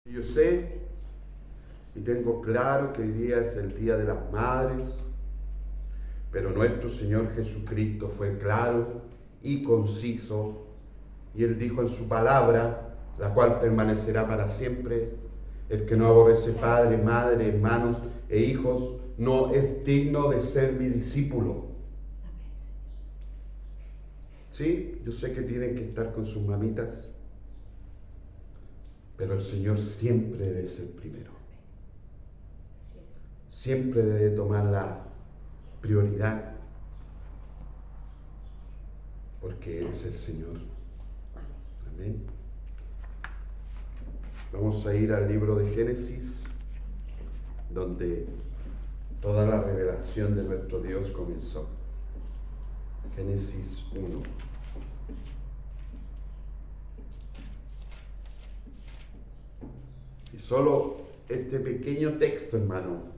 Yo sé y tengo claro que hoy día es el Día de las Madres, pero nuestro Señor Jesucristo fue claro y conciso, y Él dijo en su palabra, la cual permanecerá para siempre: el que no aborrece padre, madre, hermanos e hijos, no es digno de ser mi discípulo. Sí, yo sé que tienen que estar con sus mamitas, pero el Señor siempre debe ser primero. Siempre debe tomar la prioridad, porque Él es el Señor. Amén. Vamos a ir al libro de Génesis, donde toda la revelación de nuestro Dios comenzó. Génesis 1. Y solo este pequeño texto, hermano,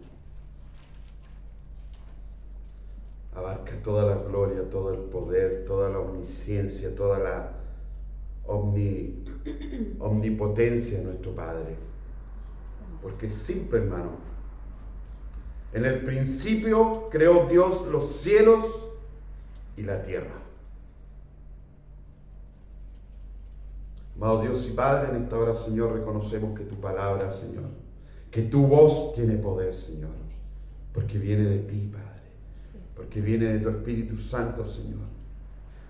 abarca toda la gloria, todo el poder, toda la omnisciencia, toda la omnipotencia de nuestro Padre. Porque es simple, hermano. En el principio creó Dios los cielos y la tierra. Amado Dios y Padre, en esta hora, Señor, reconocemos que tu palabra, Señor, que tu voz tiene poder, Señor, porque viene de ti, Padre, porque viene de tu Espíritu Santo, Señor.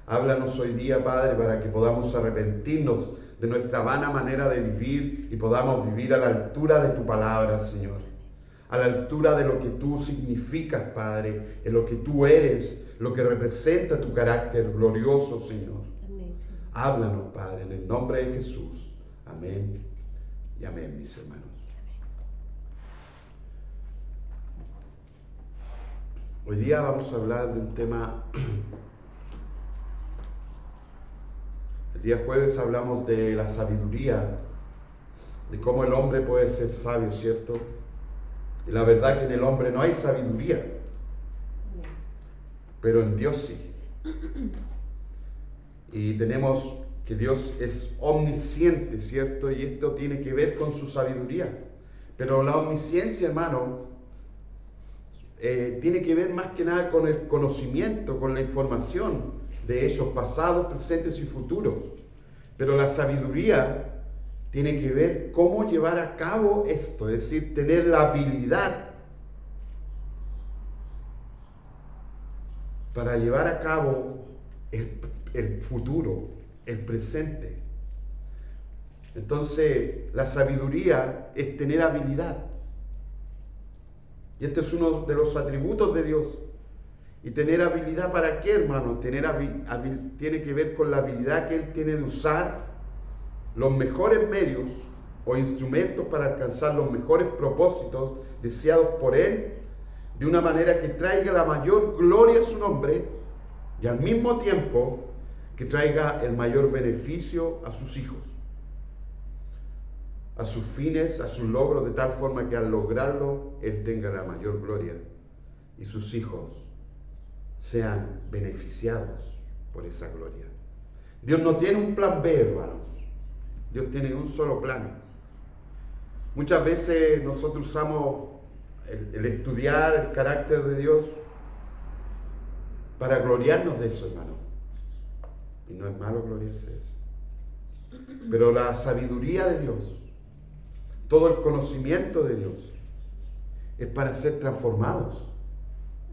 Háblanos hoy día, Padre, para que podamos arrepentirnos de nuestra vana manera de vivir y podamos vivir a la altura de tu palabra, Señor. A la altura de lo que tú significas, Padre, en lo que tú eres, lo que representa tu carácter glorioso, Señor. Amén. Háblanos, Padre, en el nombre de Jesús. Amén y amén, mis hermanos. Hoy día vamos a hablar de un tema. El día jueves hablamos de la sabiduría, de cómo el hombre puede ser sabio, ¿cierto? Y la verdad que en el hombre no hay sabiduría, pero en Dios sí. Y tenemos que Dios es omnisciente, ¿cierto? Y esto tiene que ver con su sabiduría. Pero la omnisciencia, hermano, tiene que ver más que nada con el conocimiento, con la información de hechos pasados, presentes y futuros. Pero la sabiduría tiene que ver cómo llevar a cabo esto, es decir, tener la habilidad para llevar a cabo el futuro, el presente. Entonces, la sabiduría es tener habilidad. Y este es uno de los atributos de Dios. ¿Y tener habilidad para qué, hermano? Tiene que ver con la habilidad que Él tiene de usar los mejores medios o instrumentos para alcanzar los mejores propósitos deseados por Él, de una manera que traiga la mayor gloria a su nombre y al mismo tiempo que traiga el mayor beneficio a sus hijos, a sus fines, a sus logros, de tal forma que al lograrlo Él tenga la mayor gloria y sus hijos sean beneficiados por esa gloria. Dios no tiene un plan B, hermanos. Dios tiene un solo plan. Muchas veces nosotros usamos el estudiar el carácter de Dios para gloriarnos de eso, hermano. Y no es malo gloriarse de eso. Pero la sabiduría de Dios, todo el conocimiento de Dios, es para ser transformados.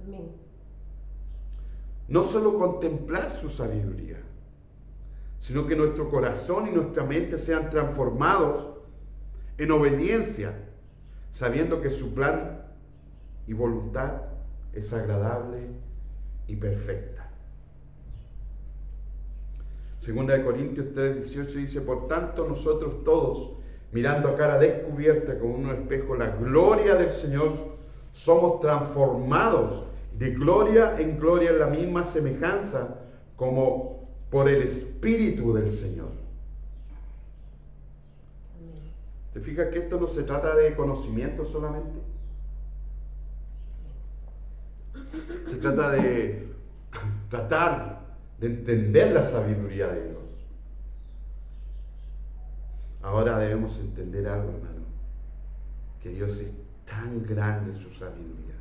Amén. No solo contemplar su sabiduría, sino que nuestro corazón y nuestra mente sean transformados en obediencia, sabiendo que su plan y voluntad es agradable y perfecta. Segunda de Corintios 3:18 dice: por tanto nosotros todos, mirando a cara descubierta como en un espejo la gloria del Señor, somos transformados de gloria en gloria en la misma semejanza como por el Espíritu del Señor. Amén. ¿Te fijas que esto no se trata de conocimiento solamente? Se trata de tratar de entender la sabiduría de Dios. Ahora debemos entender algo, hermano, que Dios es tan grande su sabiduría,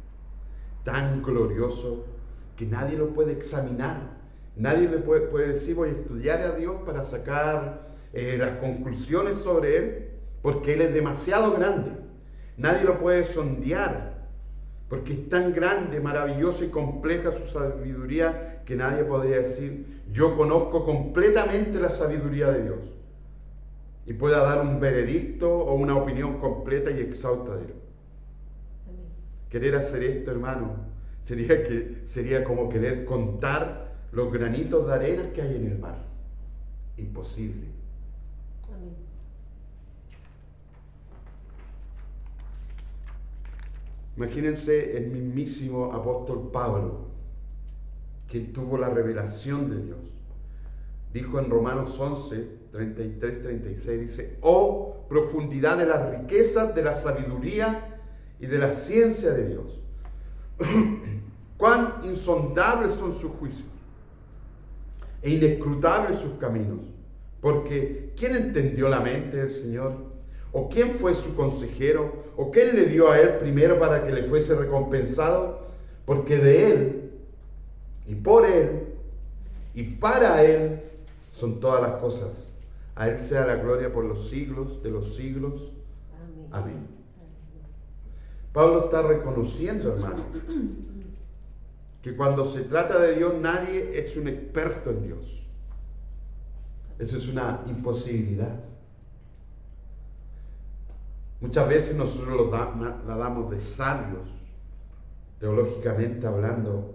tan glorioso, que nadie lo puede examinar. Nadie le puede decir, voy a estudiar a Dios para sacar las conclusiones sobre Él, porque Él es demasiado grande. Nadie lo puede sondear, porque es tan grande, maravillosa y compleja su sabiduría, que nadie podría decir, yo conozco completamente la sabiduría de Dios, y pueda dar un veredicto o una opinión completa y exhausta de Él. Amén. Querer hacer esto, hermano, sería como querer contar los granitos de arena que hay en el mar. Imposible. Amén. Imagínense el mismísimo apóstol Pablo, que tuvo la revelación de Dios. Dijo en Romanos 11, 33, 36, dice, oh profundidad de las riquezas, de la sabiduría y de la ciencia de Dios. Cuán insondables son sus juicios e inescrutables sus caminos. Porque ¿quién entendió la mente del Señor? ¿O quién fue su consejero? ¿O quién le dio a él primero para que le fuese recompensado? Porque de él, y por él, y para él, son todas las cosas. A él sea la gloria por los siglos de los siglos. Amén. Amén. Pablo está reconociendo, hermano, que cuando se trata de Dios, nadie es un experto en Dios. Eso es una imposibilidad. Muchas veces nosotros la damos de sabios, teológicamente hablando,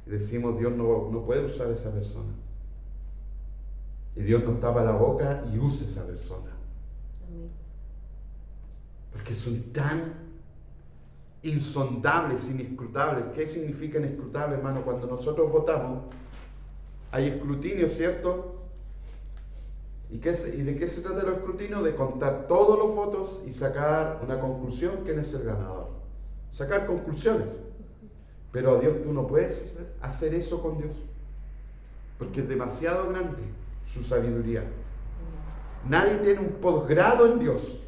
y decimos, Dios no puede usar a esa persona. Y Dios nos tapa la boca y usa esa persona. Amén. Porque son tan insondables, inescrutables. ¿Qué significa inescrutable, hermano? Cuando nosotros votamos, hay escrutinio, ¿cierto? ¿Y de qué se trata el escrutinio? De contar todos los votos y sacar una conclusión, quién es el ganador. Sacar conclusiones. Pero a Dios tú no puedes hacer eso con Dios, porque es demasiado grande su sabiduría. Nadie tiene un posgrado en Dios.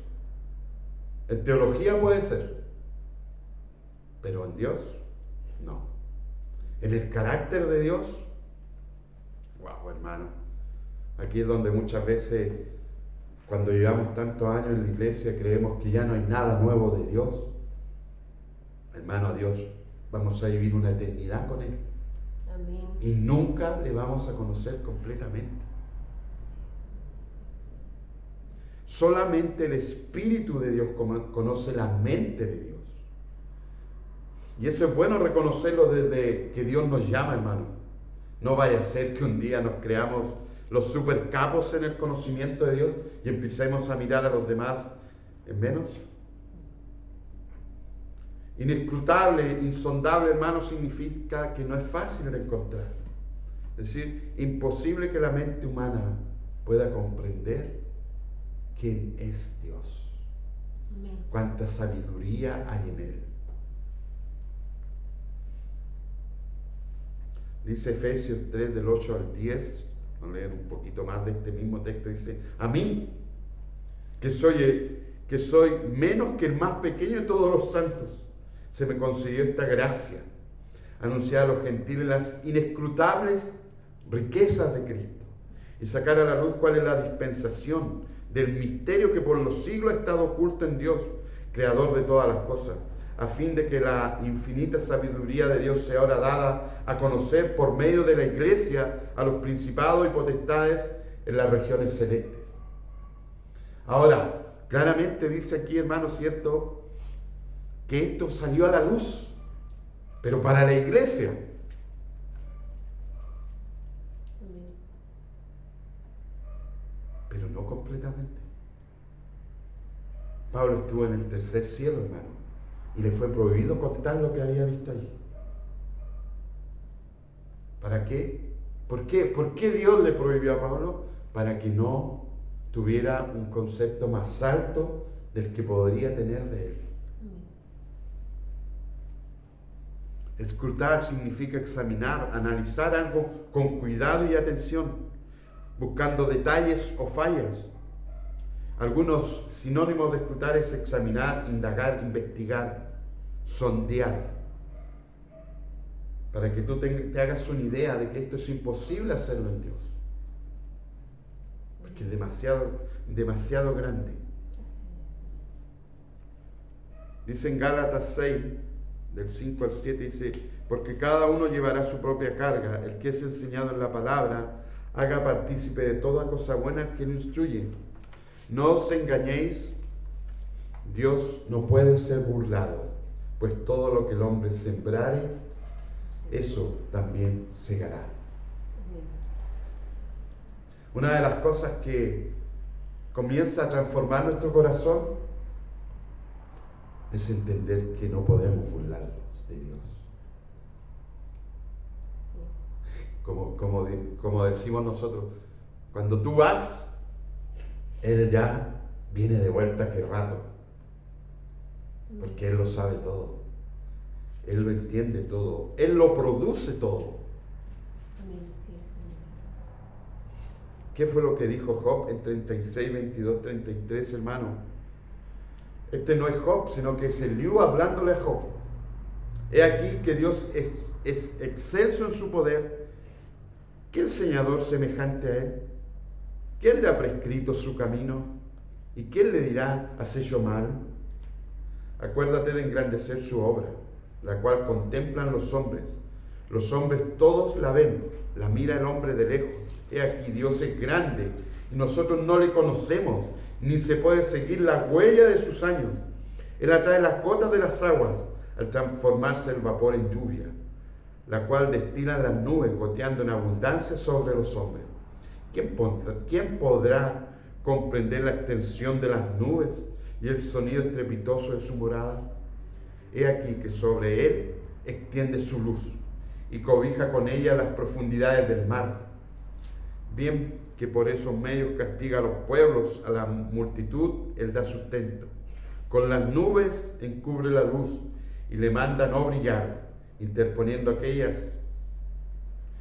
En teología puede ser, pero en Dios no. En el carácter de Dios, wow, hermano. Aquí es donde muchas veces, cuando llevamos tantos años en la iglesia, creemos que ya no hay nada nuevo de Dios. Hermano, a Dios vamos a vivir una eternidad con Él. Amén. Y nunca le vamos a conocer completamente. Solamente el Espíritu de Dios conoce la mente de Dios. Y eso es bueno reconocerlo desde que Dios nos llama, hermano. No vaya a ser que un día nos creamos los supercapos en el conocimiento de Dios y empecemos a mirar a los demás en menos. Inescrutable, insondable, hermano, significa que no es fácil de encontrar. Es decir, imposible que la mente humana pueda comprender quién es Dios. Amén. Cuánta sabiduría hay en Él. Dice Efesios 3, del 8 al 10, vamos a leer un poquito más de este mismo texto, dice, a mí, que soy menos que el más pequeño de todos los santos, se me concedió esta gracia, anunciar a los gentiles las inescrutables riquezas de Cristo y sacar a la luz cuál es la dispensación del misterio que por los siglos ha estado oculto en Dios, creador de todas las cosas, a fin de que la infinita sabiduría de Dios sea ahora dada a conocer por medio de la iglesia a los principados y potestades en las regiones celestes. Ahora, claramente dice aquí, hermano, ¿cierto?, que esto salió a la luz, pero para la iglesia. Amén. Pero no completamente. Pablo estuvo en el tercer cielo, hermano, y le fue prohibido contar lo que había visto allí. ¿Para qué? ¿Por qué? ¿Por qué Dios le prohibió a Pablo? Para que no tuviera un concepto más alto del que podría tener de él. Amén. Escrutar significa examinar, analizar algo con cuidado y atención, buscando detalles o fallas. Algunos sinónimos de escrutar es examinar, indagar, investigar, sondear. Para que tú te hagas una idea de que esto es imposible hacerlo en Dios. Porque es demasiado grande. Dice en Gálatas 6, del 5 al 7, dice, porque cada uno llevará su propia carga, el que es enseñado en la palabra, haga partícipe de toda cosa buena el que lo instruye. No os engañéis, Dios no puede ser burlado, pues todo lo que el hombre sembrare, eso también segará. Una de las cosas que comienza a transformar nuestro corazón es entender que no podemos burlarnos de Dios. Como decimos nosotros, cuando tú vas, Él ya viene de vuelta aquel rato, porque Él lo sabe todo, Él lo entiende todo, Él lo produce todo. ¿Qué fue lo que dijo Job en 36, 22, 33, hermano? Este no es Job, sino que es Eliú hablándole a Job. He aquí que Dios es excelso en su poder. ¿Qué enseñador semejante a Él? ¿Quién le ha prescrito su camino? ¿Y quién le dirá, has hecho mal? Acuérdate de engrandecer su obra, la cual contemplan los hombres. Los hombres todos la ven, la mira el hombre de lejos. He aquí, Dios es grande y nosotros no le conocemos, ni se puede seguir la huella de sus años. Él atrae las gotas de las aguas al transformarse el vapor en lluvia, la cual destilan las nubes goteando en abundancia sobre los hombres. ¿Quién podrá comprender la extensión de las nubes y el sonido estrepitoso de su morada? He aquí que sobre él extiende su luz y cobija con ella las profundidades del mar. Bien que por esos medios castiga a los pueblos, a la multitud él da sustento. Con las nubes encubre la luz y le manda no brillar, interponiendo aquellas.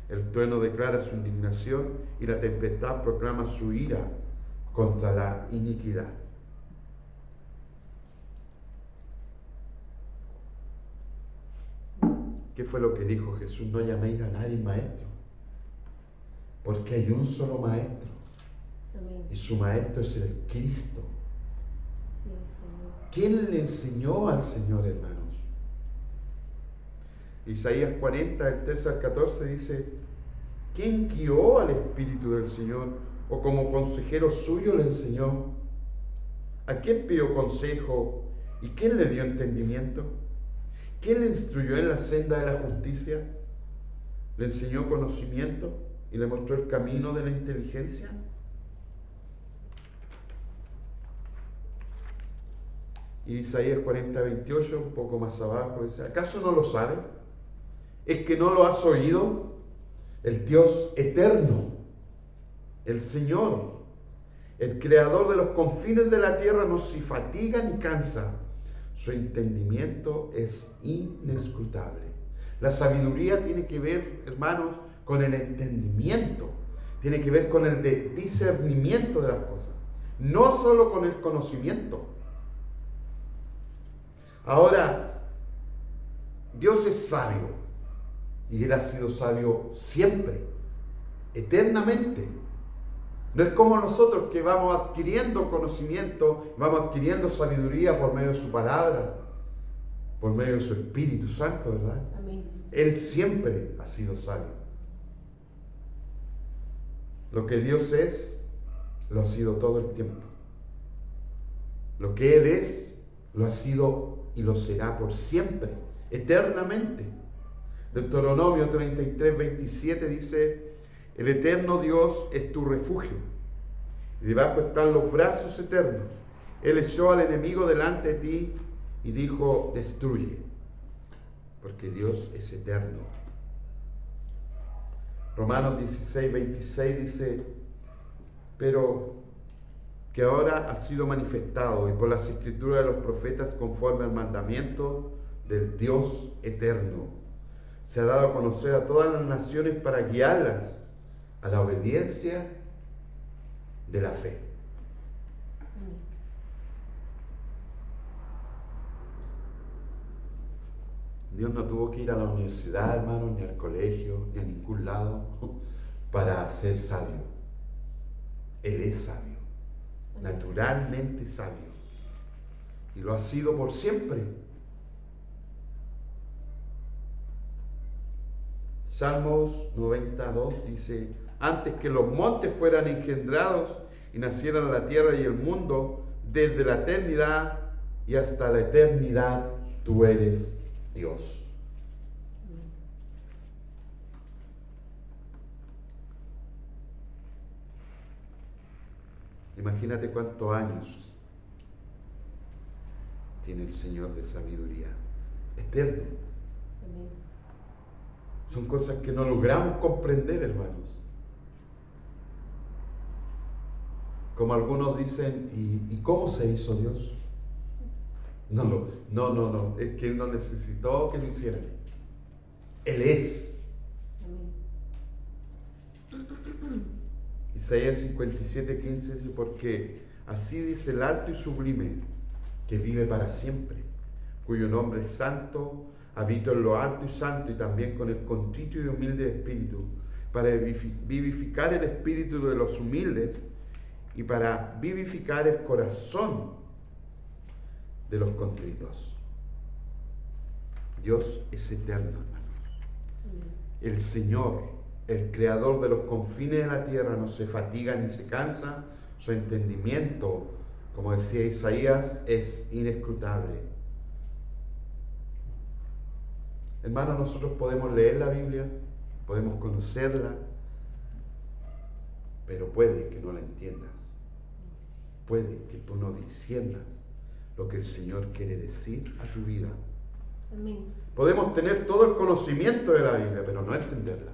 El trueno declara su indignación y la tempestad proclama su ira contra la iniquidad. ¿Qué fue lo que dijo Jesús? No llaméis a nadie maestro, porque hay un solo maestro. Amén. Y su maestro es el Cristo. Sí, Señor. ¿Quién le enseñó al Señor, hermanos? Isaías 40, del 13 al 14 dice, ¿quién guió al Espíritu del Señor o como consejero suyo le enseñó? ¿A quién pidió consejo y quién le dio entendimiento? ¿Quién le instruyó en la senda de la justicia? ¿Le enseñó conocimiento y le mostró el camino de la inteligencia? Y Isaías 40, 28, un poco más abajo, dice, ¿acaso no lo sabe? ¿Es que no lo has oído? El Dios eterno, el Señor, el creador de los confines de la tierra, no se fatiga ni cansa. Su entendimiento es inescrutable. La sabiduría tiene que ver, hermanos, con el entendimiento. Tiene que ver con el discernimiento de las cosas. No solo con el conocimiento. Ahora, Dios es sabio. Y Él ha sido sabio siempre, eternamente. No es como nosotros que vamos adquiriendo conocimiento, vamos adquiriendo sabiduría por medio de su palabra, por medio de su Espíritu Santo, ¿verdad? Amén. Él siempre ha sido sabio. Lo que Dios es, lo ha sido todo el tiempo. Lo que Él es, lo ha sido y lo será por siempre, eternamente. Deuteronomio 33, 27 dice, el eterno Dios es tu refugio, y debajo están los brazos eternos. Él echó al enemigo delante de ti y dijo, destruye, porque Dios es eterno. Romanos 16, 26 dice, pero que ahora ha sido manifestado y por las escrituras de los profetas conforme al mandamiento del Dios eterno. Se ha dado a conocer a todas las naciones para guiarlas a la obediencia de la fe. Amén. Dios no tuvo que ir a la universidad, hermano, ni al colegio, ni a ningún lado para ser sabio. Él es sabio, naturalmente sabio. Y lo ha sido por siempre. Salmos 92 dice: antes que los montes fueran engendrados y nacieran la tierra y el mundo, desde la eternidad y hasta la eternidad, tú eres Dios. Imagínate cuántos años tiene el Señor de sabiduría. Eterno. Amén. Son cosas que no logramos comprender, hermanos. Como algunos dicen, ¿y cómo se hizo Dios? No, es que Él no necesitó que lo hicieran. Él es. Amén. Isaías 57:15 dice: porque así dice el alto y sublime, que vive para siempre, cuyo nombre es santo, habito en lo alto y santo, y también con el contrito y humilde espíritu, para vivificar el espíritu de los humildes y para vivificar el corazón de los contritos. Dios es eterno, hermanos. El Señor, el creador de los confines de la tierra, no se fatiga ni se cansa. Su entendimiento, como decía Isaías, es inescrutable. Hermanos, nosotros podemos leer la Biblia, podemos conocerla, pero puede que no la entiendas. Puede que tú no disciernas lo que el Señor quiere decir a tu vida. Amén. Podemos tener todo el conocimiento de la Biblia, pero no entenderla.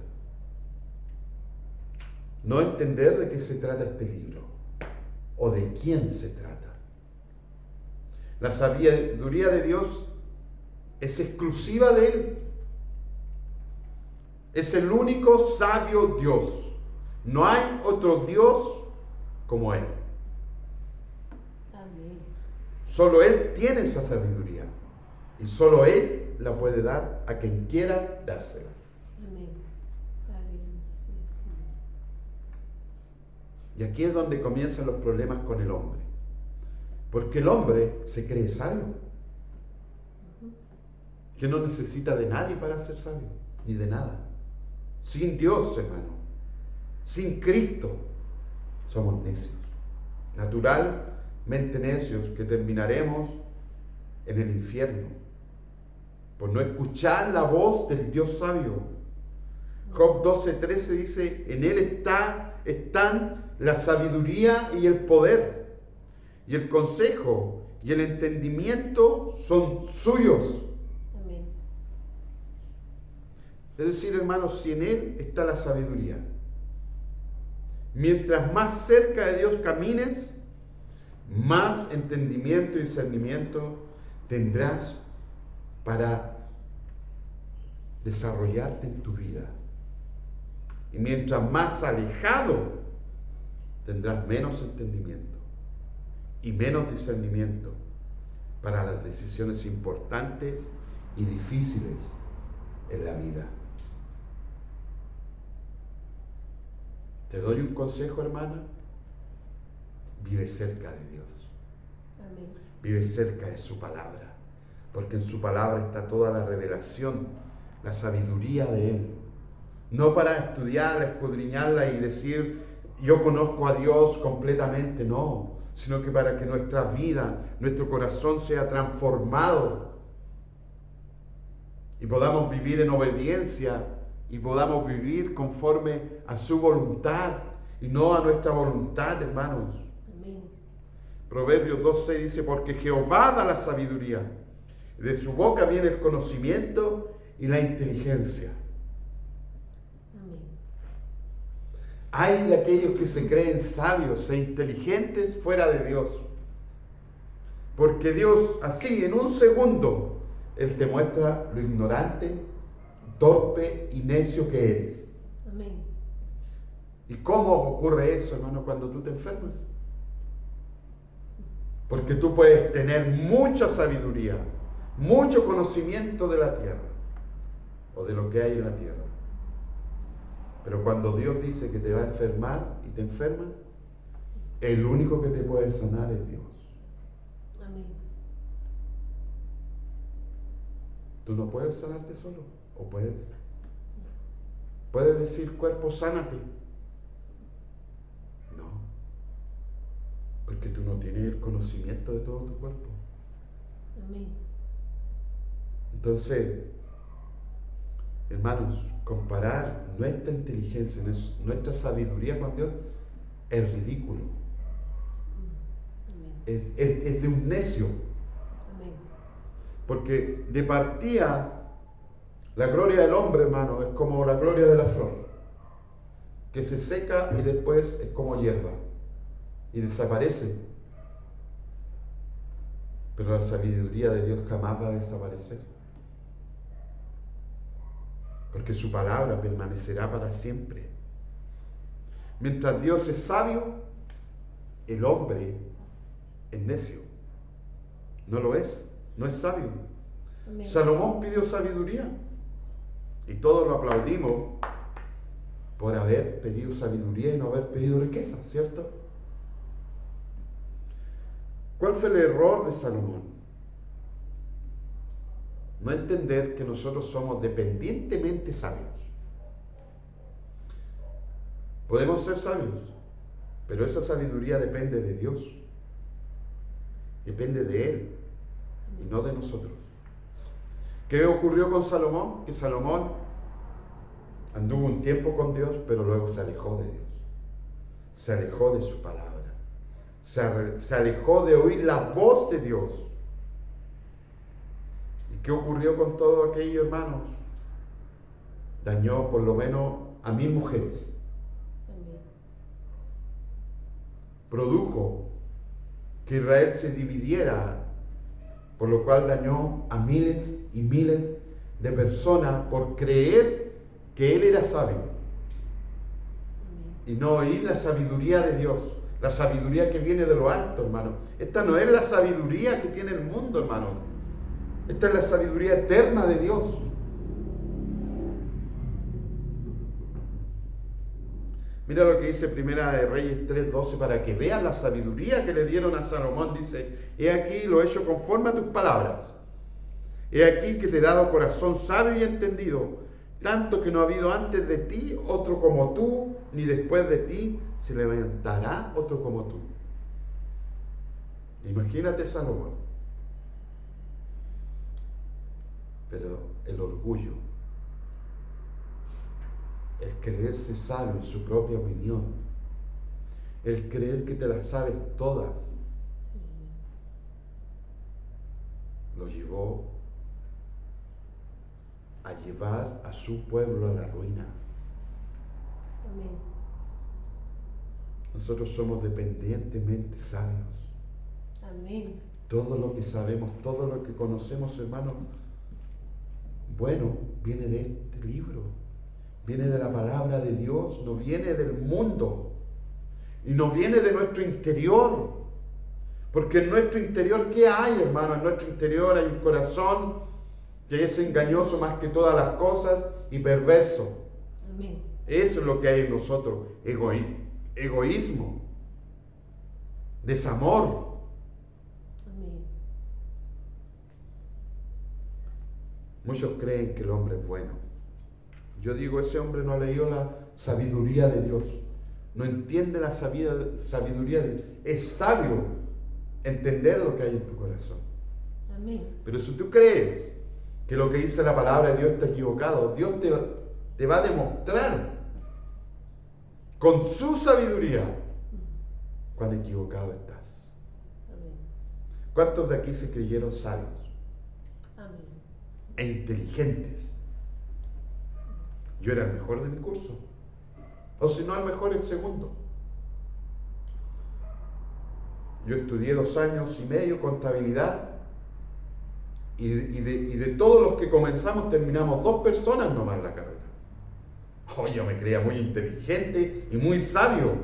No entender de qué se trata este libro o de quién se trata. La sabiduría de Dios es exclusiva de Él. Es el único sabio Dios. No hay otro Dios como Él. Amén. Solo Él tiene esa sabiduría. Y solo Él la puede dar a quien quiera dársela. Amén. Aleluya. Sí, sí. Y aquí es donde comienzan los problemas con el hombre. Porque el hombre se cree sabio. Que no necesita de nadie para ser sabio, ni de nada. Sin Dios, hermano, sin Cristo, somos necios. Naturalmente necios, que terminaremos en el infierno por no escuchar la voz del Dios sabio. Job 12:13 dice: en Él están la sabiduría y el poder, y el consejo y el entendimiento son suyos. Amén. Es decir, hermanos, si en Él está la sabiduría, mientras más cerca de Dios camines, más entendimiento y discernimiento tendrás para desarrollarte en tu vida. Y mientras más alejado, tendrás menos entendimiento y menos discernimiento para las decisiones importantes y difíciles en la vida. Te doy un consejo, hermana. Vive cerca de Dios. Amén. Vive cerca de su palabra, porque en su palabra está toda la revelación, la sabiduría de Él. No para estudiarla, escudriñarla y decir, yo conozco a Dios completamente, no, sino que para que nuestra vida, nuestro corazón sea transformado y podamos vivir en obediencia y podamos vivir conforme a su voluntad y no a nuestra voluntad, hermanos. Amén. Proverbios 2:6 dice: porque Jehová da la sabiduría, de su boca viene el conocimiento y la inteligencia. Amén. Hay de aquellos que se creen sabios e inteligentes fuera de Dios, porque Dios así en un segundo Él te muestra lo ignorante, torpe y necio que eres. Amén. ¿Y cómo ocurre eso, hermano, cuando tú te enfermas? Porque tú puedes tener mucha sabiduría, mucho conocimiento de la tierra o de lo que hay en la tierra. Pero cuando Dios dice que te va a enfermar y te enferma, el único que te puede sanar es Dios. Amén. Tú no puedes sanarte solo, o puedes. Puedes decir, cuerpo, sánate. No, porque tú no tienes el conocimiento de todo tu cuerpo. Amén. Entonces, hermanos, comparar nuestra inteligencia, nuestra sabiduría con Dios es ridículo. Amén. Es de un necio. Amén. Porque de partida, la gloria del hombre, hermano, es como la gloria de la flor, que se seca y después es como hierba y desaparece. Pero la sabiduría de Dios jamás va a desaparecer, porque su palabra permanecerá para siempre. Mientras Dios es sabio, el hombre es necio. No lo es, no es sabio. Amén. Salomón pidió sabiduría y todos lo aplaudimos por haber pedido sabiduría y no haber pedido riqueza, ¿cierto? ¿Cuál fue el error de Salomón? No entender que nosotros somos dependientemente sabios. Podemos ser sabios, pero esa sabiduría depende de Dios, depende de Él y no de nosotros. ¿Qué ocurrió con Salomón? Que Salomón anduvo un tiempo con Dios, pero luego se alejó de Dios, se alejó de su palabra, se alejó de oír la voz de Dios. ¿Y qué ocurrió con todo aquello, hermanos? Dañó por lo menos a 1000 mujeres. Amén. Produjo que Israel se dividiera, por lo cual dañó a miles y miles de personas por creer que él era sabio Amén. y no oír la sabiduría de Dios, la sabiduría que viene de lo alto, hermano. Esta no es la sabiduría que tiene el mundo, hermano. Esta es la sabiduría eterna de Dios. Mira lo que dice Primera de Reyes 3:12, para que vean la sabiduría que le dieron a Salomón. Dice, he aquí lo he hecho conforme a tus palabras. He aquí que te he dado corazón sabio y entendido, tanto que no ha habido antes de ti otro como tú, ni después de ti se levantará otro como tú. Imagínate Salomón. Pero el orgullo, el creerse sabio en su propia opinión, el creer que te las sabes todas, lo llevó a llevar a su pueblo a la ruina. Amén. Nosotros somos dependientemente sabios. Amén. Todo lo que sabemos, todo lo que conocemos, hermanos, bueno, viene de este libro, viene de la palabra de Dios, no viene del mundo y no viene de nuestro interior. Porque en nuestro interior, ¿qué hay, hermano? En nuestro interior hay un corazón que es engañoso más que todas las cosas y perverso. Amén. Eso es lo que hay en nosotros, egoísmo, desamor. Amén. Muchos creen que el hombre es bueno. Yo digo, ese hombre no ha leído la sabiduría de Dios, no entiende la sabiduría de Dios. Es sabio entender lo que hay en tu corazón. Amén. Pero si tú crees que lo que dice la palabra de Dios está equivocado, Dios te va a demostrar con su sabiduría cuán equivocado estás. Amén. ¿Cuántos de aquí se creyeron sabios Amén. e inteligentes? Yo era el mejor de mi curso, o si no el mejor, el segundo. Yo estudié 2 años y medio contabilidad y de todos los que comenzamos terminamos 2 personas nomás la carrera. Oh, yo me creía muy inteligente y muy sabio.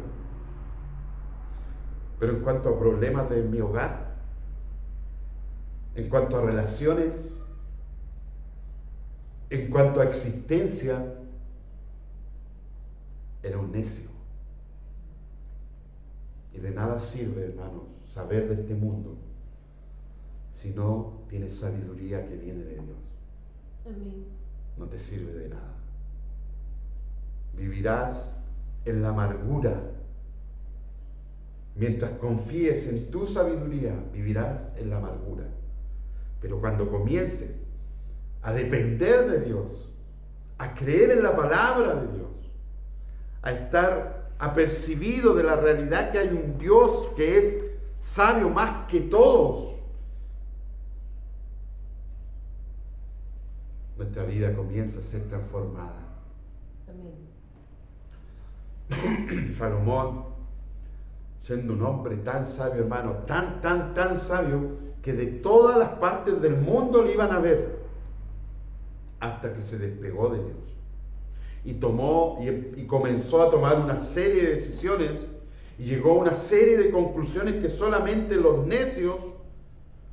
Pero en cuanto a problemas de mi hogar, en cuanto a relaciones, en cuanto a existencia, era un necio. Y de nada sirve, hermanos, saber de este mundo si no tienes sabiduría que viene de Dios. Amén. No te sirve de nada. Vivirás en la amargura. Mientras confíes en tu sabiduría, vivirás en la amargura. Pero cuando comiences a depender de Dios, a creer en la palabra de Dios, a estar apercibido de la realidad que hay un Dios que es sabio más que todos, nuestra vida comienza a ser transformada. Amén. Salomón, siendo un hombre tan sabio, hermano, tan sabio, que de todas las partes del mundo le iban a ver, hasta que se despegó de Dios. Y tomó y comenzó a tomar una serie de decisiones, y llegó a una serie de conclusiones que solamente los necios,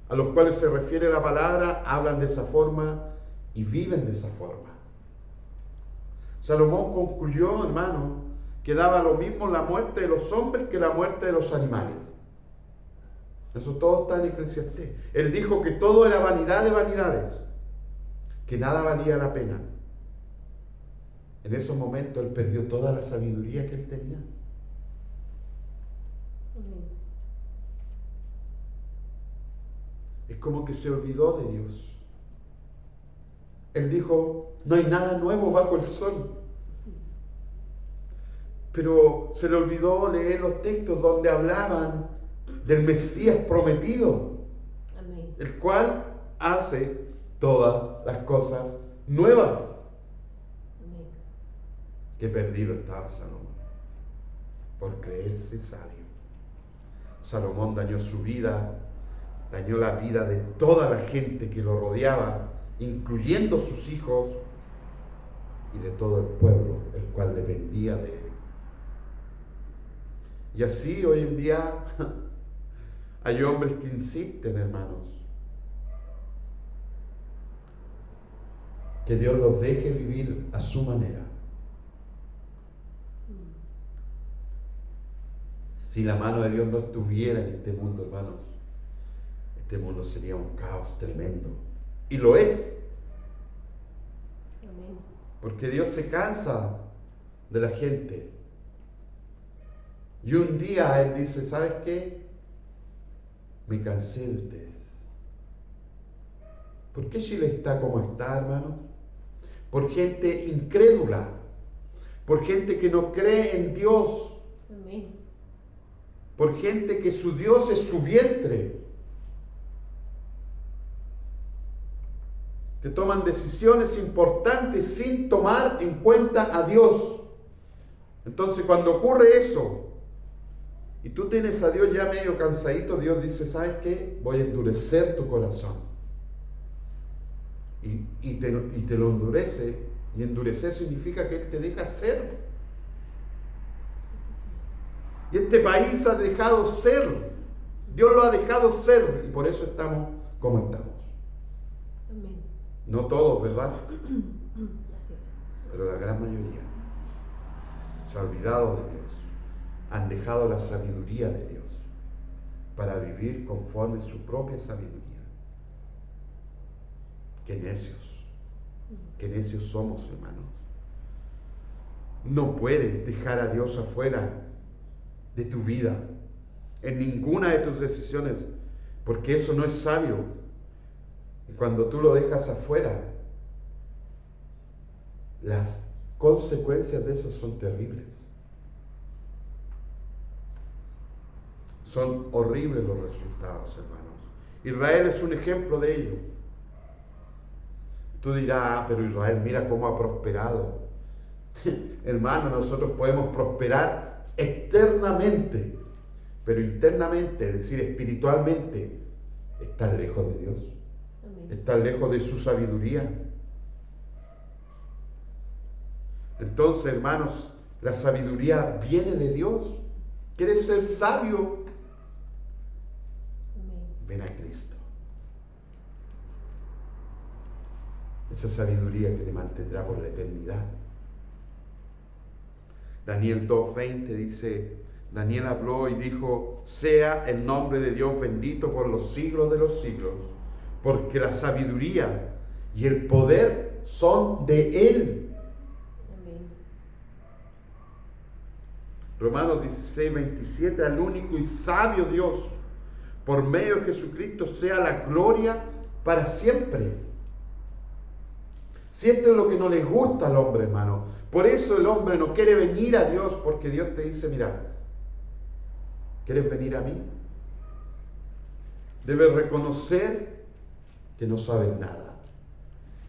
a los cuales se refiere la palabra, hablan de esa forma y viven de esa forma. Salomón concluyó, hermano, que daba lo mismo la muerte de los hombres que la muerte de los animales. Eso todo está en Eclesiastés. Él dijo que todo era vanidad de vanidades, que nada valía la pena. En esos momentos él perdió toda la sabiduría que él tenía. Amén. Es como que se olvidó de Dios. Él dijo, no hay nada nuevo bajo el sol. Pero se le olvidó leer los textos donde hablaban del Mesías prometido, Amén. el cual hace todas las cosas nuevas. Amén. Qué perdido estaba Salomón por creerse sabio. Salomón dañó su vida, dañó la vida de toda la gente que lo rodeaba, incluyendo sus hijos y de todo el pueblo, el cual dependía de él. Y así hoy en día hay hombres que insisten, hermanos, que Dios los deje vivir a su manera. Si la mano de Dios no estuviera en este mundo, hermanos, este mundo sería un caos tremendo. Y lo es. Amén. Porque Dios se cansa de la gente. Y un día Él dice, ¿sabes qué? Me cansé de ustedes. ¿Por qué Chile está como está, hermanos? Por gente incrédula. Por gente que no cree en Dios. Amén. Por gente que su Dios es su vientre. Que toman decisiones importantes sin tomar en cuenta a Dios. Entonces cuando ocurre eso, y tú tienes a Dios ya medio cansadito, Dios dice, ¿sabes qué? Voy a endurecer tu corazón. Y te lo endurece, y endurecer significa que Él te deja ser. Y este país ha dejado ser, Dios lo ha dejado ser, y por eso estamos como estamos. Amén. No todos, ¿verdad? Así. Pero la gran mayoría se ha olvidado de Dios, han dejado la sabiduría de Dios para vivir conforme su propia sabiduría. Qué necios somos, hermanos. No puedes dejar a Dios afuera de tu vida, en ninguna de tus decisiones, porque eso no es sabio. Y cuando tú lo dejas afuera, las consecuencias de eso son terribles. Son horribles los resultados, hermanos. Israel es un ejemplo de ello. Tú dirás, pero Israel, mira cómo ha prosperado. Hermano, nosotros podemos prosperar externamente, pero internamente, es decir, espiritualmente, estar lejos de Dios, Amén. estar lejos de su sabiduría. Entonces, hermanos, la sabiduría viene de Dios. ¿Quieres ser sabio? Amén. Ven a Cristo. esa sabiduría que te mantendrá por la eternidad. Daniel 2:20 dice, Daniel habló y dijo, sea el nombre de Dios bendito por los siglos de los siglos, porque la sabiduría y el poder son de Él. Amén. Romanos 16:27, al único y sabio Dios, por medio de Jesucristo, sea la gloria para siempre. Si esto es lo que no le gusta al hombre, hermano, por eso el hombre no quiere venir a Dios, porque Dios te dice, mira, ¿quieres venir a mí? Debes reconocer que no sabes nada,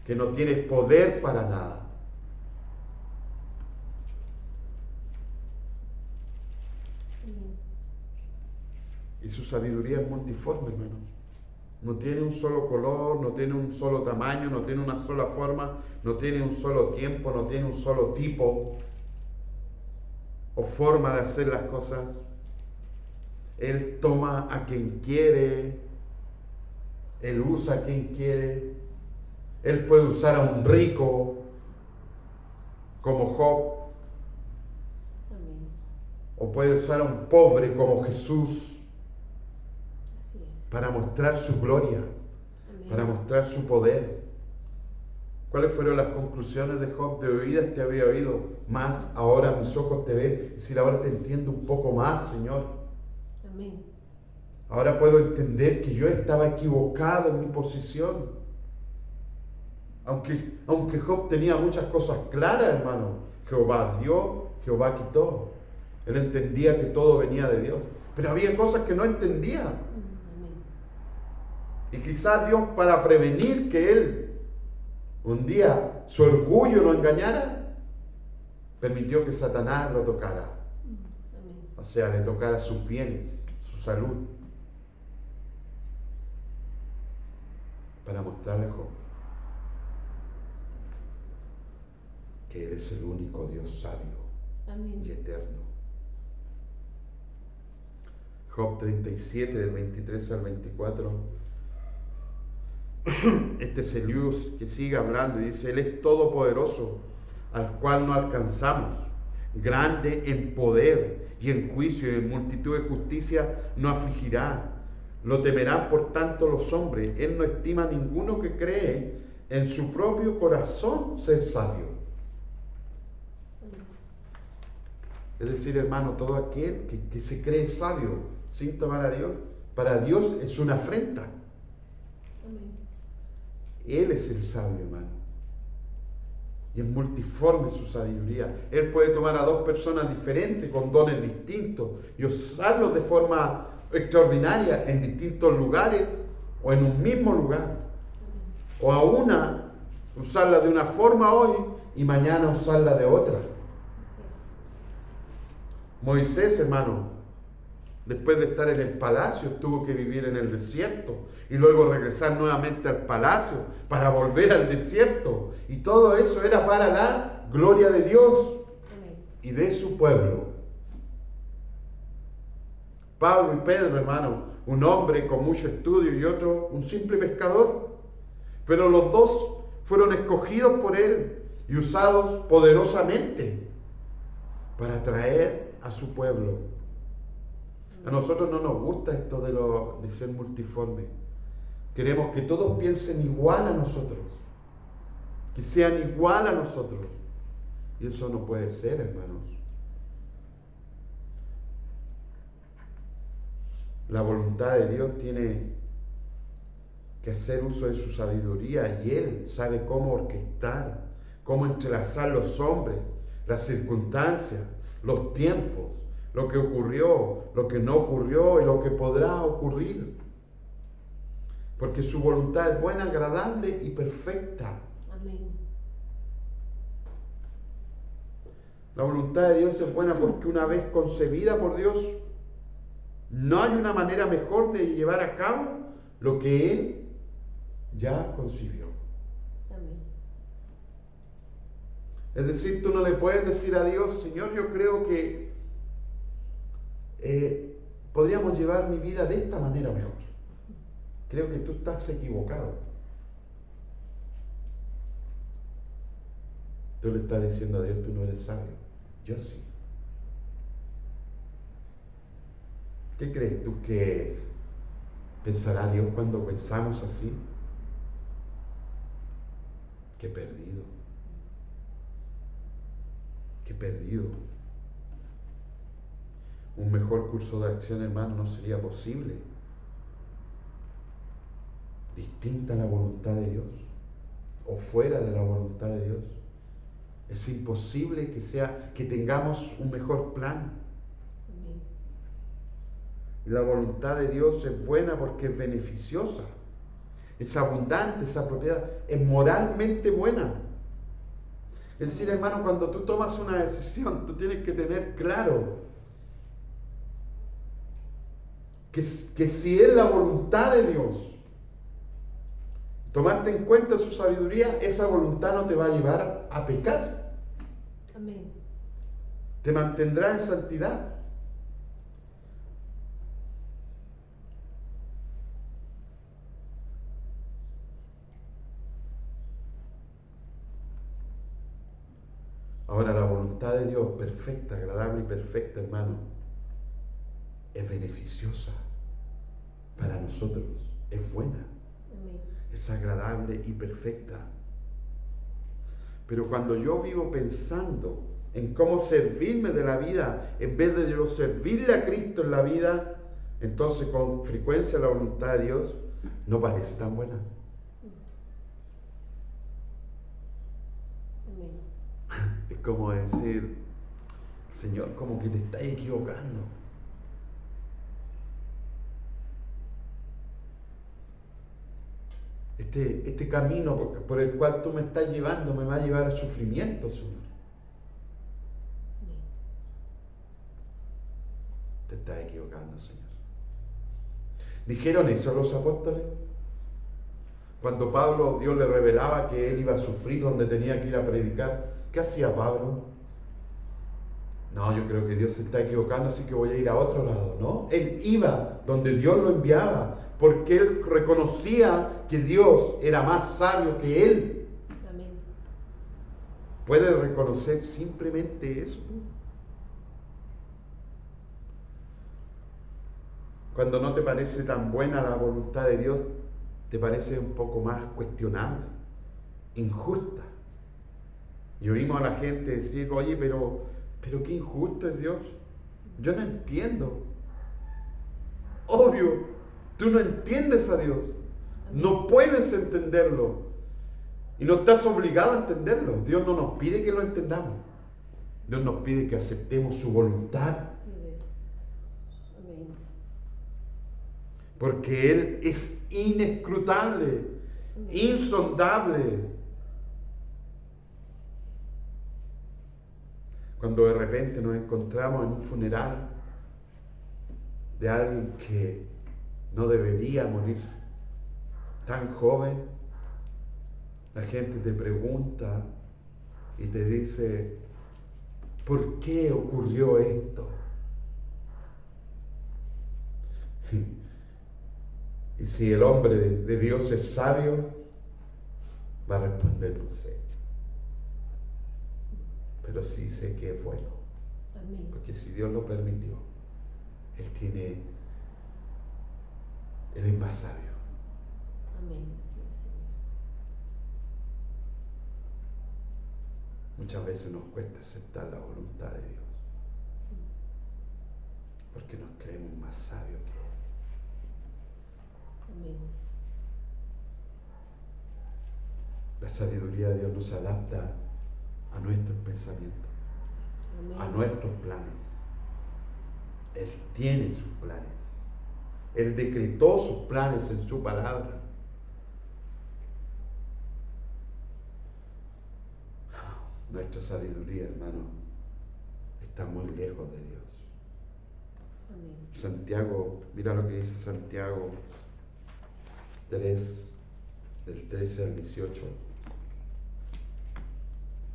que no tienes poder para nada. Amén. Y su sabiduría es multiforme, hermano. No tiene un solo color, no tiene un solo tamaño, no tiene una sola forma, no tiene un solo tiempo, no tiene un solo tipo o forma de hacer las cosas. Él toma a quien quiere, Él usa a quien quiere. Él puede usar a un rico como Job, Amén. o puede usar a un pobre como Jesús Así es. para mostrar su gloria, Amén. para mostrar su poder. ¿Cuáles fueron las conclusiones de Job? De oídas te había oído, más ahora mis ojos te ven. Es decir, ahora te entiendo un poco más, Señor. Amén. Ahora puedo entender que yo estaba equivocado en mi posición. Aunque Job tenía muchas cosas claras, hermano. Jehová dio, Jehová quitó. Él entendía que todo venía de Dios. Pero había cosas que no entendía. Amén. Y quizás Dios, para prevenir que él un día su orgullo lo engañara, permitió que Satanás lo tocara. Amén. O sea, le tocara sus bienes, su salud, para mostrarle a Job que Él es el único Dios sabio y Amén. eterno. Job 37, del 23 al 24. Este es Eliús que sigue hablando y dice, Él es todopoderoso, al cual no alcanzamos, grande en poder y en juicio y en multitud de justicia no afligirá. Lo temerán por tanto los hombres. Él no estima a ninguno que cree en su propio corazón ser sabio. Amén. Es decir, hermano, todo aquel que se cree sabio sin tomar a Dios, para Dios es una afrenta. Amén. Él es el sabio, hermano. Y es multiforme su sabiduría. Él puede tomar a dos personas diferentes, con dones distintos, y usarlos de forma extraordinaria en distintos lugares o en un mismo lugar. O a una usarla de una forma hoy y mañana usarla de otra. Así Moisés, hermano, después de estar en el palacio, tuvo que vivir en el desierto y luego regresar nuevamente al palacio para volver al desierto. Y todo eso era para la gloria de Dios es. Amén. y de su pueblo. Pablo y Pedro, hermano, un hombre con mucho estudio y otro un simple pescador, pero los dos fueron escogidos por él y usados poderosamente para traer a su pueblo. A nosotros no nos gusta esto de ser multiforme. Queremos que todos piensen igual a nosotros, que sean igual a nosotros. Y eso no puede ser, hermanos. La voluntad de Dios tiene que hacer uso de su sabiduría y Él sabe cómo orquestar, cómo entrelazar los hombres, las circunstancias, los tiempos, lo que ocurrió, lo que no ocurrió y lo que podrá ocurrir. Porque su voluntad es buena, agradable y perfecta. Amén. La voluntad de Dios es buena porque una vez concebida por Dios, no hay una manera mejor de llevar a cabo lo que Él ya concibió. Amén. Es decir, tú no le puedes decir a Dios, Señor, yo creo que podríamos llevar mi vida de esta manera mejor. Creo que tú estás equivocado. Tú le estás diciendo a Dios, tú no eres sabio. Yo sí. ¿Qué crees tú que pensará Dios cuando pensamos así? Qué perdido. Qué perdido. Un mejor curso de acción, hermano, no sería posible. Distinta a la voluntad de Dios o fuera de la voluntad de Dios. Es imposible que tengamos un mejor plan. Amén. Y la voluntad de Dios es buena porque es beneficiosa. Es abundante, esa propiedad es moralmente buena. Es decir, hermano, cuando tú tomas una decisión, tú tienes que tener claro que si es la voluntad de Dios, tomaste en cuenta su sabiduría, esa voluntad no te va a llevar a pecar. Amén. Te mantendrá en santidad. Ahora, la voluntad de Dios, perfecta, agradable y perfecta, hermano, es beneficiosa para nosotros, es buena, Amén. es agradable y perfecta. Pero cuando yo vivo pensando en cómo servirme de la vida, en vez de yo servirle a Cristo en la vida, entonces con frecuencia la voluntad de Dios no parece tan buena. Amén. Es como decir, Señor, como que te estás equivocando. Este camino por el cual tú me estás llevando me va a llevar a sufrimiento, Señor. Amén. Te estás equivocando, Señor. ¿Dijeron eso los apóstoles? Cuando Pablo, Dios le revelaba que él iba a sufrir donde tenía que ir a predicar, ¿qué hacía Pablo? No, yo creo que Dios se está equivocando, así que voy a ir a otro lado, ¿no? Él iba donde Dios lo enviaba, porque él reconocía que Dios era más sabio que él. Amén. ¿Puedes reconocer simplemente eso? Cuando no te parece tan buena la voluntad de Dios, te parece un poco más cuestionable, injusta. Y oímos a la gente decir, oye, pero qué injusto es Dios. Yo no entiendo. Obvio, tú no entiendes a Dios. No puedes entenderlo. Y no estás obligado a entenderlo. Dios no nos pide que lo entendamos. Dios nos pide que aceptemos su voluntad. Amén. Porque Él es inescrutable, insondable. Cuando de repente nos encontramos en un funeral de alguien que no debería morir tan joven, la gente te pregunta y te dice, ¿por qué ocurrió esto? Y si el hombre de Dios es sabio, va a responder, no sé. Pero sí sé que es bueno. Amén. Porque si Dios lo permitió, Él es más sabio. Amén. Sí, Señor. Muchas veces nos cuesta aceptar la voluntad de Dios. Porque nos creemos más sabios que Él. Amén. La sabiduría de Dios nos adapta a nuestros pensamientos, Amén. a nuestros planes. Él tiene sus planes. Él decretó sus planes en su palabra. Nuestra sabiduría, hermano, está muy lejos de Dios. Amén. Santiago, mira lo que dice Santiago 3, del 13 al 18.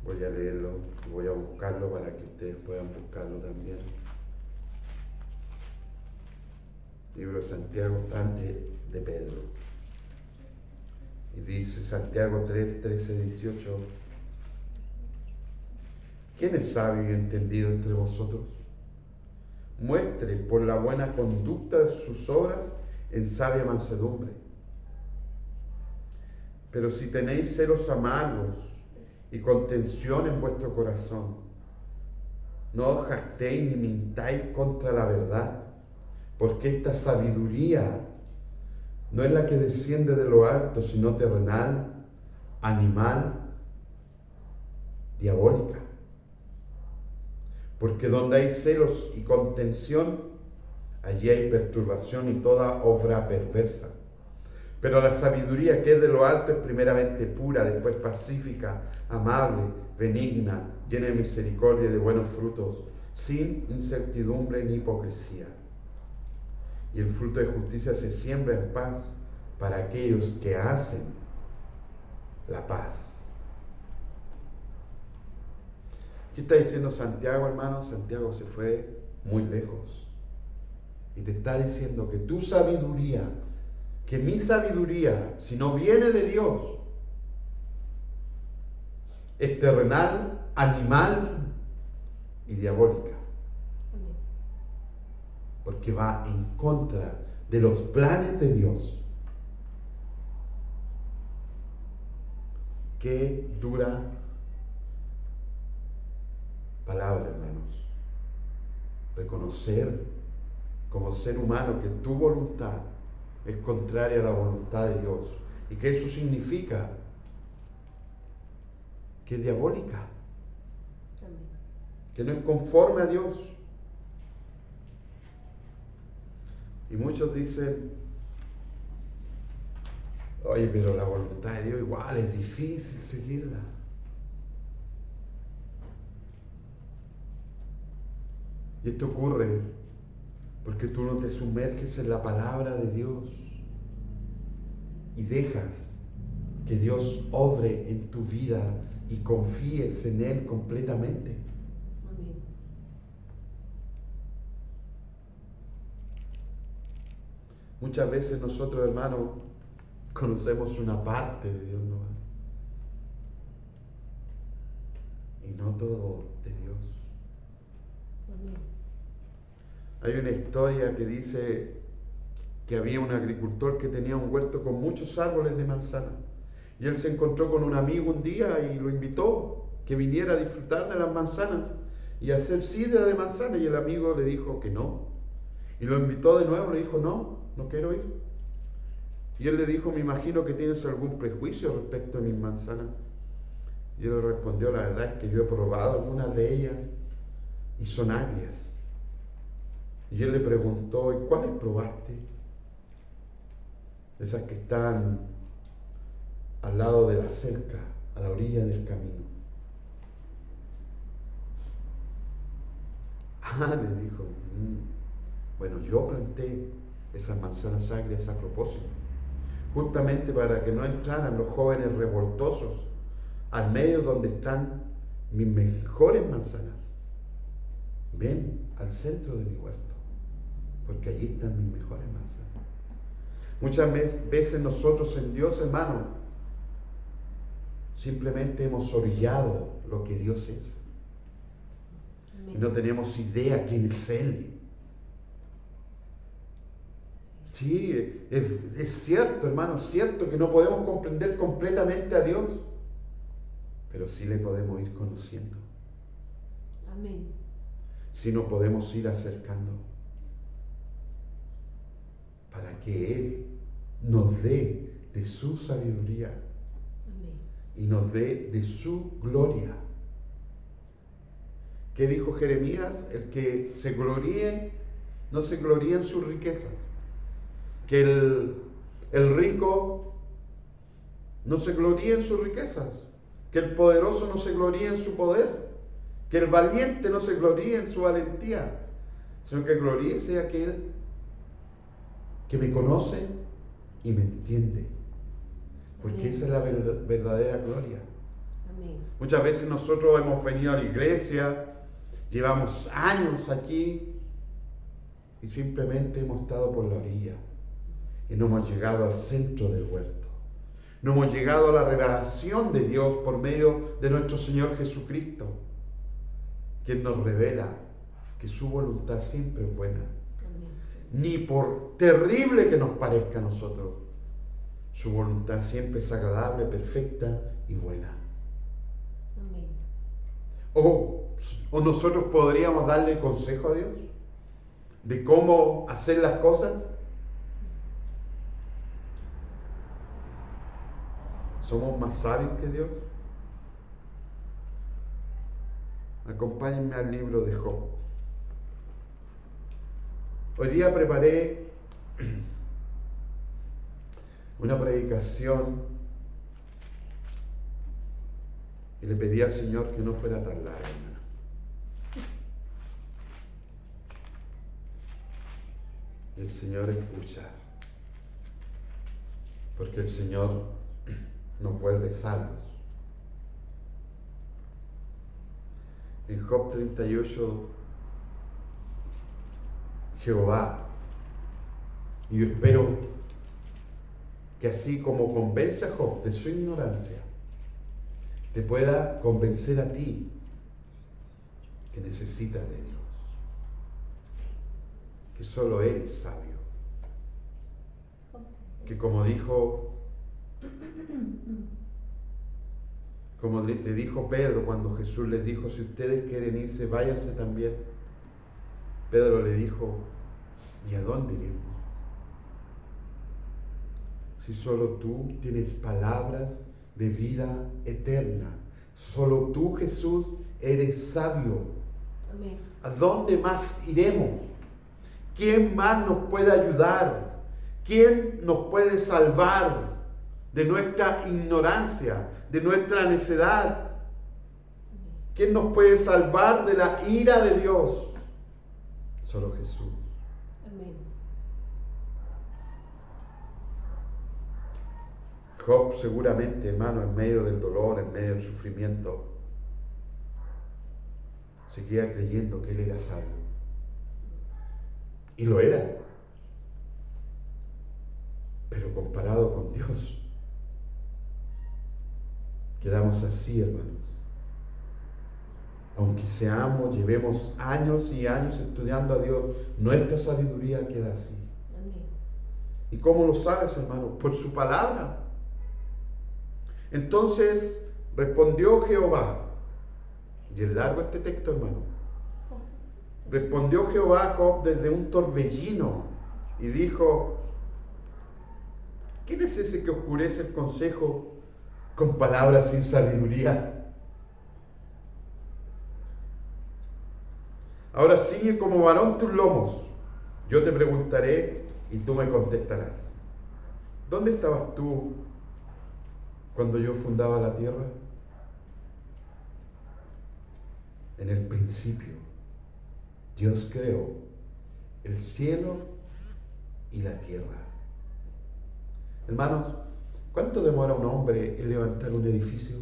Voy a leerlo, voy a buscarlo para que ustedes puedan buscarlo también. Libro de Santiago antes de Pedro. Y dice Santiago 3, 13, 18. ¿Quién es sabio y entendido entre vosotros? Muestre por la buena conducta de sus obras en sabia mansedumbre. Pero si tenéis celos amargos y contención en vuestro corazón, no os jactéis ni mintáis contra la verdad, porque esta sabiduría no es la que desciende de lo alto, sino terrenal, animal, diabólica. Porque donde hay celos y contención, allí hay perturbación y toda obra perversa. Pero la sabiduría que es de lo alto es primeramente pura, después pacífica, amable, benigna, llena de misericordia y de buenos frutos, sin incertidumbre ni hipocresía. Y el fruto de justicia se siembra en paz para aquellos que hacen la paz. ¿Qué está diciendo Santiago, hermano? Santiago se fue muy lejos. Y te está diciendo que tu sabiduría, que mi sabiduría, si no viene de Dios, es terrenal, animal y diabólica. Amén. Porque va en contra de los planes de Dios. Qué dura palabra, hermanos. Reconocer como ser humano que tu voluntad es contraria a la voluntad de Dios. Y que eso significa que es diabólica. Amén. Que no es conforme a Dios. Y muchos dicen, oye, pero la voluntad de Dios igual es difícil seguirla. Y esto ocurre porque tú no te sumerges en la palabra de Dios y dejas que Dios obre en tu vida y confíes en Él completamente. Amén. Muchas veces nosotros, hermanos, conocemos una parte de Dios, ¿no? Y no todo de Dios. Amén. Hay una historia que dice que había un agricultor que tenía un huerto con muchos árboles de manzana. Y él se encontró con un amigo un día y lo invitó que viniera a disfrutar de las manzanas y a hacer sidra de manzana. Y el amigo le dijo que no. Y lo invitó de nuevo, le dijo, no quiero ir. Y él le dijo, me imagino que tienes algún prejuicio respecto a mis manzanas. Y él le respondió, la verdad es que yo he probado algunas de ellas y son agrias. Y él le preguntó, ¿y cuáles probaste? Esas que están al lado de la cerca, a la orilla del camino. Le dijo, bueno, yo planté esas manzanas agrias a propósito, justamente para que no entraran los jóvenes revoltosos al medio donde están mis mejores manzanas. Ven al centro de mi huerto, porque allí están mis mejores manzanas. Muchas veces nosotros en Dios, hermano, simplemente hemos orillado lo que Dios es. Amén. Y no tenemos idea quién es Él. Sí, es cierto, hermano, es cierto que no podemos comprender completamente a Dios, pero sí le podemos ir conociendo. Amén. Sí nos podemos ir acercando para que Él nos dé de su sabiduría Amén. y nos dé de su gloria. ¿Qué dijo Jeremías? El que se gloríe, no se gloríe en sus riquezas. Que el rico no se gloríe en sus riquezas. Que el poderoso no se gloríe en su poder. Que el valiente no se gloríe en su valentía. Sino que gloríese aquel que me conoce y me entiende. Porque Amén. esa es la verdadera gloria. Amén. Muchas veces nosotros hemos venido a la iglesia, llevamos años aquí y simplemente hemos estado por la orilla y no hemos llegado al centro del huerto. No hemos llegado a la revelación de Dios por medio de nuestro Señor Jesucristo. quien nos revela que su voluntad siempre es buena. Amén. Ni por terrible que nos parezca a nosotros, su voluntad siempre es agradable, perfecta y buena. Amén. O nosotros podríamos darle consejo a Dios de cómo hacer las cosas. ¿Somos más sabios que Dios? Acompáñenme al libro de Job. Hoy día preparé una predicación y le pedí al Señor que no fuera tan larga, hermano. Y el Señor escucha, porque el Señor nos vuelve sabios. En Job 38, Jehová, y yo espero que así como convence a Job de su ignorancia, te pueda convencer a ti que necesitas de Dios, que solo Él es sabio, que como le dijo Pedro cuando Jesús les dijo, si ustedes quieren irse, váyanse también. Pedro le dijo, ¿y a dónde iremos? Si solo tú tienes palabras de vida eterna, solo tú, Jesús, eres sabio. Amén. ¿A dónde más iremos? ¿Quién más nos puede ayudar? ¿Quién nos puede salvar de nuestra ignorancia, de nuestra necedad? ¿Quién nos puede salvar de la ira de Dios? Solo Jesús. Amén. Job seguramente, hermano, en medio del dolor, en medio del sufrimiento, seguía creyendo que él era sabio. Y lo era. Pero comparado con Dios, quedamos así, hermanos. Aunque llevemos años y años estudiando a Dios, nuestra sabiduría queda así. Amén. ¿Y cómo lo sabes, hermano? Por su palabra. Entonces respondió Jehová, y es largo este texto, hermano. Respondió Jehová a Job desde un torbellino y dijo, ¿quién es ese que oscurece el consejo con palabras sin sabiduría? Ahora sigue como varón tus lomos. Yo te preguntaré y tú me contestarás. ¿Dónde estabas tú cuando yo fundaba la tierra? En el principio, Dios creó el cielo y la tierra. Hermanos, ¿cuánto demora un hombre en levantar un edificio?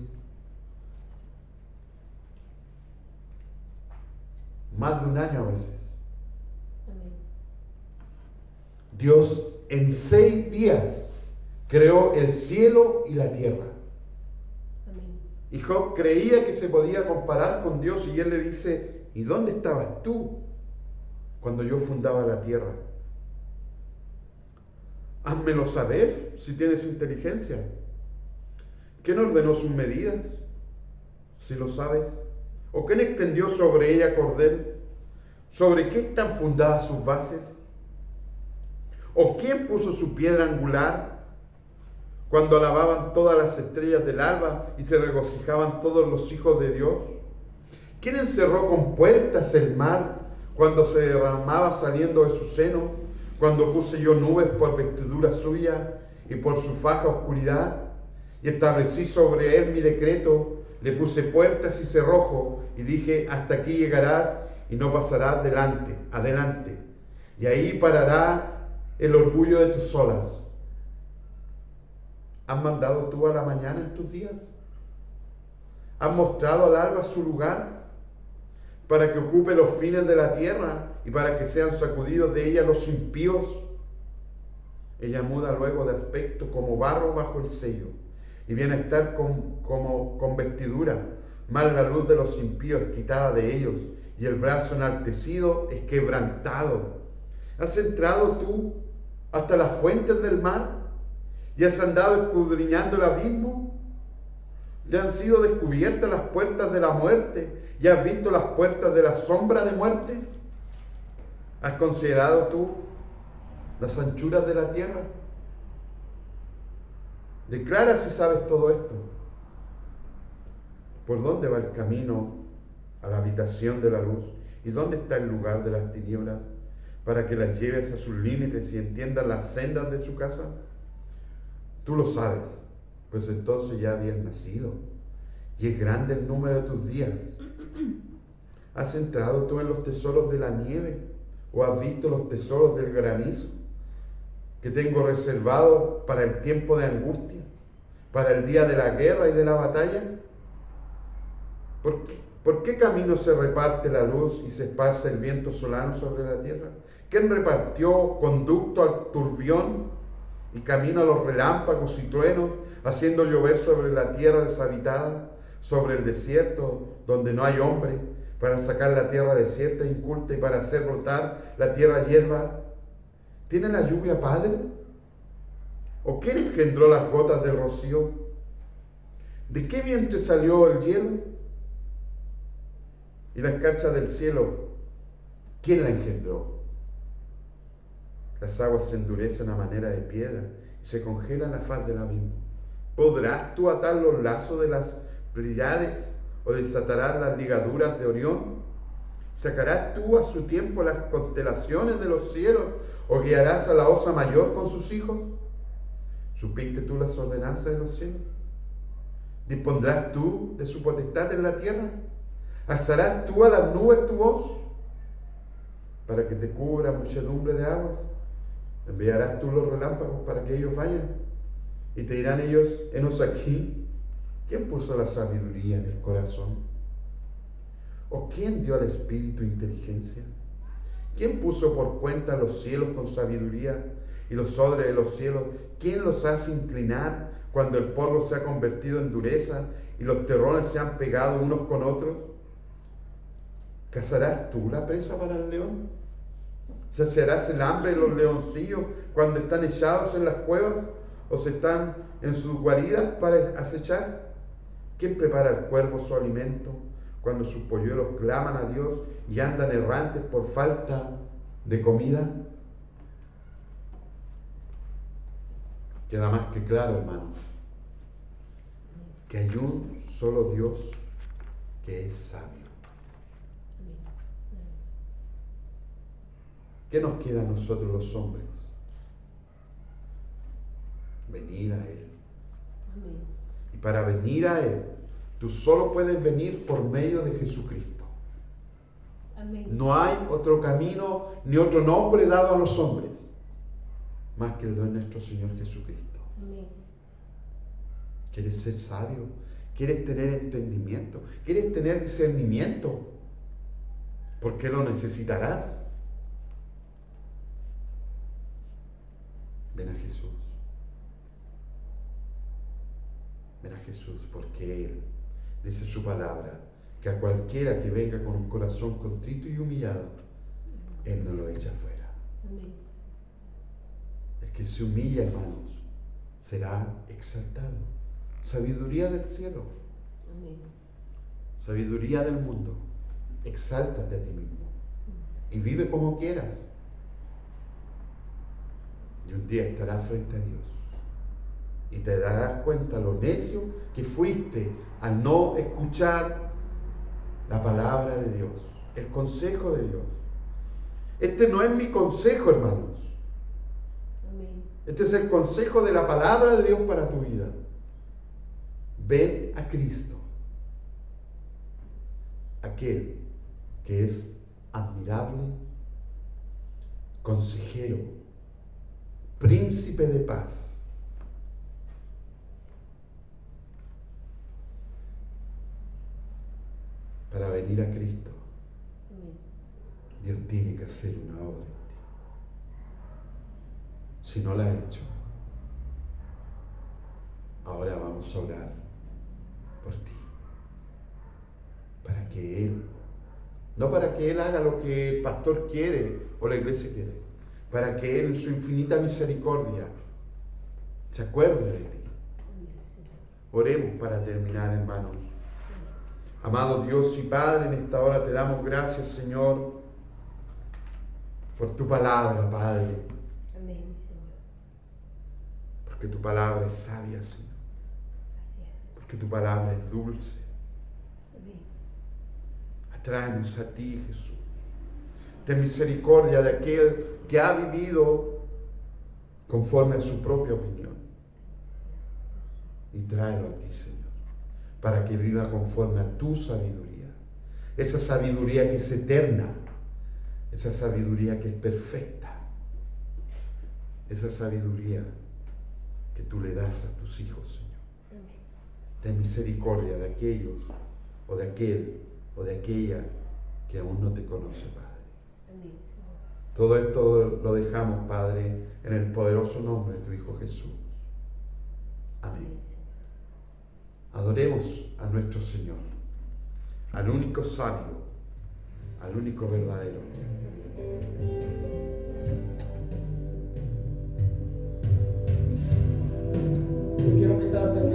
Más de un año a veces. Amén. Dios en 6 días creó el cielo y la tierra. Amén. Y Job creía que se podía comparar con Dios y él le dice, ¿y dónde estabas tú cuando yo fundaba la tierra? Házmelo saber si tienes inteligencia. ¿Quién ordenó sus medidas? Si lo sabes. ¿O quién extendió sobre ella cordel? ¿Sobre qué están fundadas sus bases? ¿O quién puso su piedra angular? Cuando alababan todas las estrellas del alba y se regocijaban todos los hijos de Dios. ¿Quién encerró con puertas el mar cuando se derramaba saliendo de su seno? Cuando puse yo nubes por vestidura suya y por su faja oscuridad, y establecí sobre él mi decreto, le puse puertas y cerrojo, y dije, hasta aquí llegarás y no pasarás adelante. Y ahí parará el orgullo de tus olas. ¿Has mandado tú a la mañana en tus días? ¿Has mostrado al alba su lugar para que ocupe los fines de la tierra y para que sean sacudidos de ella los impíos? Ella muda luego de aspecto como barro bajo el sello y viene a estar como con vestidura, mas la luz de los impíos es quitada de ellos y el brazo enaltecido es quebrantado. ¿Has entrado tú hasta las fuentes del mar y has andado escudriñando el abismo? ¿Te han sido descubiertas las puertas de la muerte y has visto las puertas de la sombra de muerte? ¿Has considerado tú las anchuras de la tierra? Declara si sabes todo esto. ¿Por dónde va el camino a la habitación de la luz? ¿Y dónde está el lugar de las tinieblas? Para que las lleves a sus límites y entiendas las sendas de su casa. Tú lo sabes, pues entonces ya habías nacido, y es grande el número de tus días. ¿Has entrado tú en los tesoros de la nieve, o has visto los tesoros del granizo, que tengo reservado para el tiempo de angustia, para el día de la guerra y de la batalla? ¿Por qué camino se reparte la luz y se esparce el viento solano sobre la tierra? ¿Quién repartió conducto al turbión y camino a los relámpagos y truenos, haciendo llover sobre la tierra deshabitada, sobre el desierto donde no hay hombre, para sacar la tierra desierta e inculta y para hacer brotar la tierra hierba? ¿Tiene la lluvia padre? ¿O quién engendró las gotas del rocío? ¿De qué vientre salió el hielo? Y la escarcha del cielo, ¿quién la engendró? Las aguas se endurecen a manera de piedra y se congelan la faz del abismo. ¿Podrás tú atar los lazos de las Pleiades o desatarás las ligaduras de Orión? ¿Sacarás tú a su tiempo las constelaciones de los cielos o guiarás a la osa mayor con sus hijos? ¿Supiste tú las ordenanzas de los cielos? ¿Dispondrás tú de su potestad en la tierra? ¿Alzarás tú a las nubes tu voz para que te cubra muchedumbre de aguas? ¿Enviarás tú los relámpagos para que ellos vayan? Y te dirán ellos, henos aquí. ¿Quién puso la sabiduría en el corazón? ¿O quién dio al espíritu inteligencia? ¿Quién puso por cuenta los cielos con sabiduría y los odres de los cielos? ¿Quién los hace inclinar cuando el polvo se ha convertido en dureza y los terrones se han pegado unos con otros? ¿Cazarás tú la presa para el león? ¿Saciarás el hambre de los leoncillos cuando están echados en las cuevas o se están en sus guaridas para acechar? ¿Quién prepara al cuervo su alimento cuando sus polluelos claman a Dios y andan errantes por falta de comida? Queda más que claro, hermanos, que hay un solo Dios que es sabio. ¿Qué nos queda a nosotros los hombres? Venir a Él. Amén. Y para venir a Él, tú solo puedes venir por medio de Jesucristo. Amén. No hay otro camino ni otro nombre dado a los hombres más que el de nuestro Señor Jesucristo. Amén. ¿Quieres ser sabio? ¿Quieres tener entendimiento? ¿Quieres tener discernimiento? ¿Por qué lo necesitarás? Ven a Jesús. Ven a Jesús, porque Él dice su palabra, que a cualquiera que venga con un corazón contrito y humillado, Él no lo echa fuera. Amén. El que se humilla, hermanos, será exaltado. Sabiduría del cielo, Amén. sabiduría del mundo. Exáltate a ti mismo y vive como quieras. Y un día estarás frente a Dios y te darás cuenta lo necio que fuiste al no escuchar la palabra de Dios, el consejo de Dios. Este no es mi consejo, hermanos. Amén. Este es el consejo de la palabra de Dios para tu vida. Ven a Cristo, aquel que es admirable, consejero, príncipe de paz. Para venir a Cristo, Amén. Dios tiene que hacer una obra en ti. Si no la ha hecho, ahora vamos a orar por ti, para que Él No para que Él haga lo que el pastor quiere o la iglesia quiere. Para que Él en su infinita misericordia se acuerde de ti. Oremos para terminar, hermanos. Amado Dios y Padre, en esta hora te damos gracias, Señor, por tu palabra, Padre. Amén, Señor. Porque tu palabra es sabia, Señor. Así es. Porque tu palabra es dulce. Amén. Atráenos a ti, Jesús. Ten misericordia de aquel que ha vivido conforme a su propia opinión. Y tráelo a ti, Señor, para que viva conforme a tu sabiduría. Esa sabiduría que es eterna. Esa sabiduría que es perfecta. Esa sabiduría que tú le das a tus hijos, Señor. Amén. Ten misericordia de aquellos o de aquel o de aquella que aún no te conoce, Padre. Amén, Señor. Todo esto lo dejamos, Padre, en el poderoso nombre de tu Hijo Jesús. Amén. Amén, Señor. Adoremos a nuestro Señor, al único sabio, al único verdadero. Yo quiero quitarte el